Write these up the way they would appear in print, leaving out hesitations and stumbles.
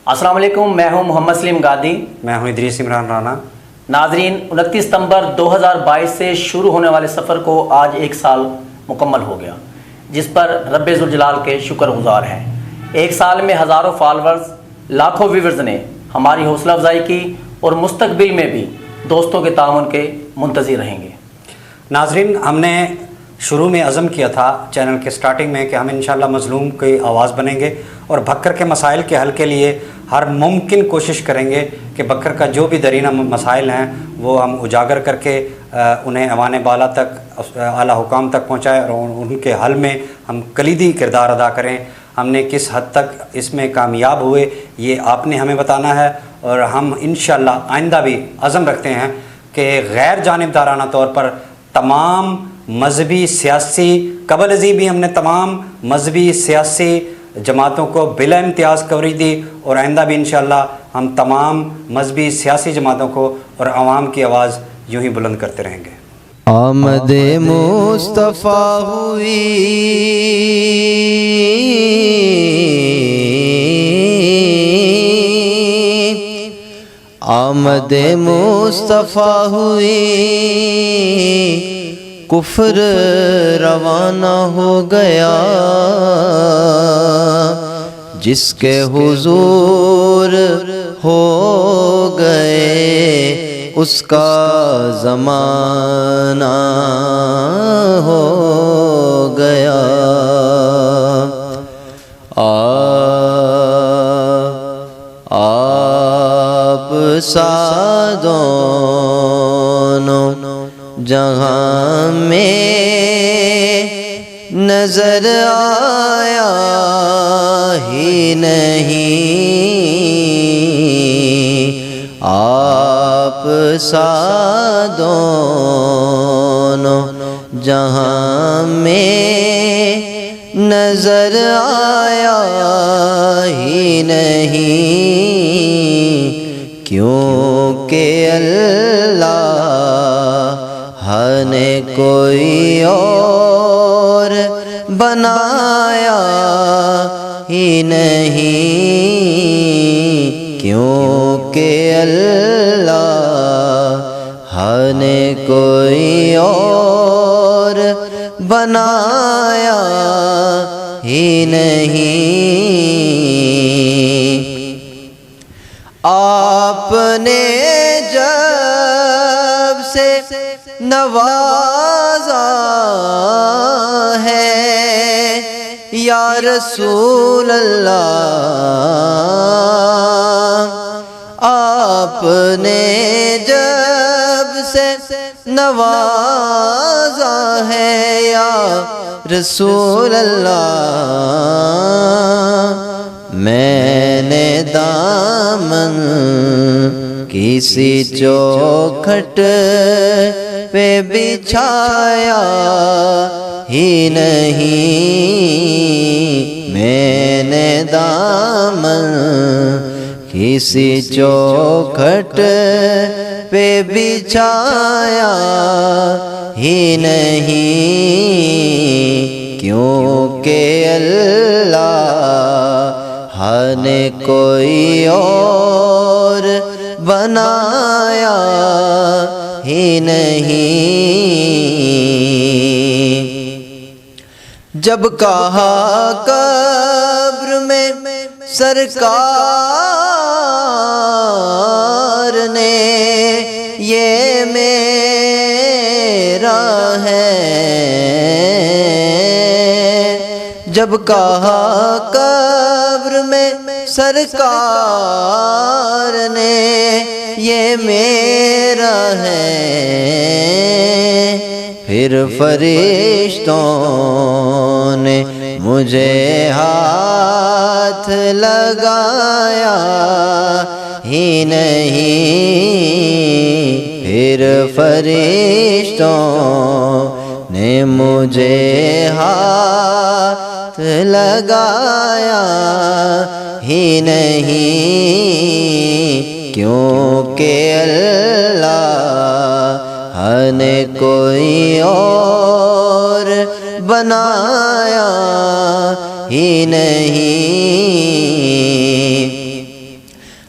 السلام علیکم، میں ہوں محمد سلیم گادی۔ میں ہوں ادریس عمران رانا۔ ناظرین، 29 ستمبر 2022 سے شروع ہونے والے سفر کو آج ایک سال مکمل ہو گیا، جس پر رب ذوالجلال کے شکر گزار ہیں۔ ایک سال میں ہزاروں فالورز، لاکھوں ویورز نے ہماری حوصلہ افزائی کی اور مستقبل میں بھی دوستوں کے تعاون کے منتظر رہیں گے۔ ناظرین، ہم نے شروع میں عزم کیا تھا چینل کے سٹارٹنگ میں کہ ہم انشاءاللہ مظلوم کی آواز بنیں گے اور بکر کے مسائل کے حل کے لیے ہر ممکن کوشش کریں گے کہ بکر کا جو بھی درینہ مسائل ہیں وہ ہم اجاگر کر کے انہیں ایوان بالا تک، اعلیٰ حکام تک پہنچائیں اور ان کے حل میں ہم کلیدی کردار ادا کریں۔ ہم نے کس حد تک اس میں کامیاب ہوئے یہ آپ نے ہمیں بتانا ہے، اور ہم انشاءاللہ آئندہ بھی عزم رکھتے ہیں کہ غیر جانبدارانہ طور پر تمام مذہبی سیاسی قبل ازیں بھی ہم نے تمام مذہبی سیاسی جماعتوں کو بلا امتیاز کوریج دی، اور آئندہ بھی انشاءاللہ ہم تمام مذہبی سیاسی جماعتوں کو اور عوام کی آواز یوں ہی بلند کرتے رہیں گے۔ آمد مصطفیٰ ہوئی، آمد مصطفیٰ ہوئی، کفر روانہ ہو گیا، جس کے حضور ہو گئے اس کا زمانہ ہو گیا۔ آپ سا دونوں جہاں میں نظر آیا ہی نہیں، آپ سا دونوں جہاں میں نظر آیا ہی نہیں، کیونکہ اللہ نے کوئی اور بنایا ہی نہیں، کیونکہ اللہ نے کوئی اور بنایا ہی نہیں۔ آپ نے جب سے نوازا ہے یا رسول اللہ، آپ نے جب سے نوازا ہے یا رسول اللہ، میں نے دامن کسی چوکھٹ پہ بچھایا ہی نہیں، میں نے دامن کسی چوکھٹ پہ بچھایا ہی نہیں، کیونکہ اللہ نے کوئی اور بنایا ہی نہیں۔ جب کہا قبر میں سرکار نے یہ میرا ہے، جب کہا قبر میں سرکار نے یہ میرا ہے، پھر فرشتوں نے مجھے ہاتھ لگایا ہی نہیں، پھر فرشتوں نے مجھے ہاتھ لگایا ہی نہیں، کیونکہ اللہ نے کوئی اور بنایا ہی نہیں۔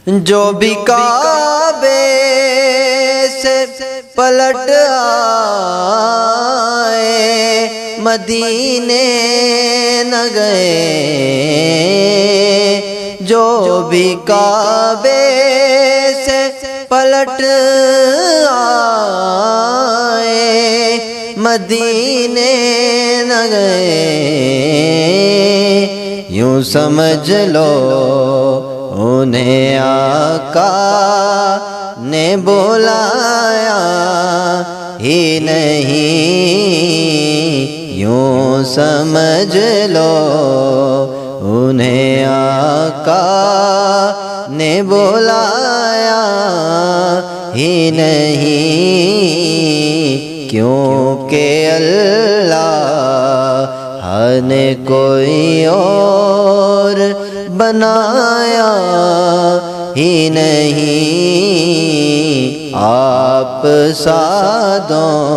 جو بھی کعبے سے پلٹ آئے مدینے نہ گئے، جو بھی کعبے سے پلٹ آئے مدینے نہ گئے، یوں سمجھ لو انہیں آقا نے بلایا ہی نہیں، یوں سمجھ لو انہیں آقا نے بلایا ہی نہیں، کیونکہ اللہ نے کوئی اور بنایا ہی نہیں، آپ سادوں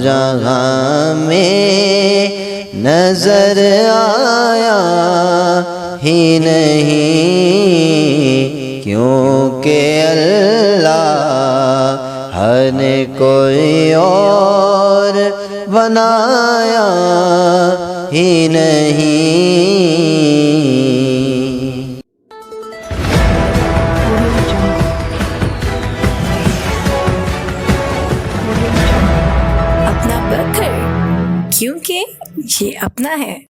جہاں میں نظر آیا ہی نہیں، کیونکہ اللہ نے کوئی اور بنایا ہی نہیں۔ اپنا بکر، کیونکہ یہ اپنا ہے۔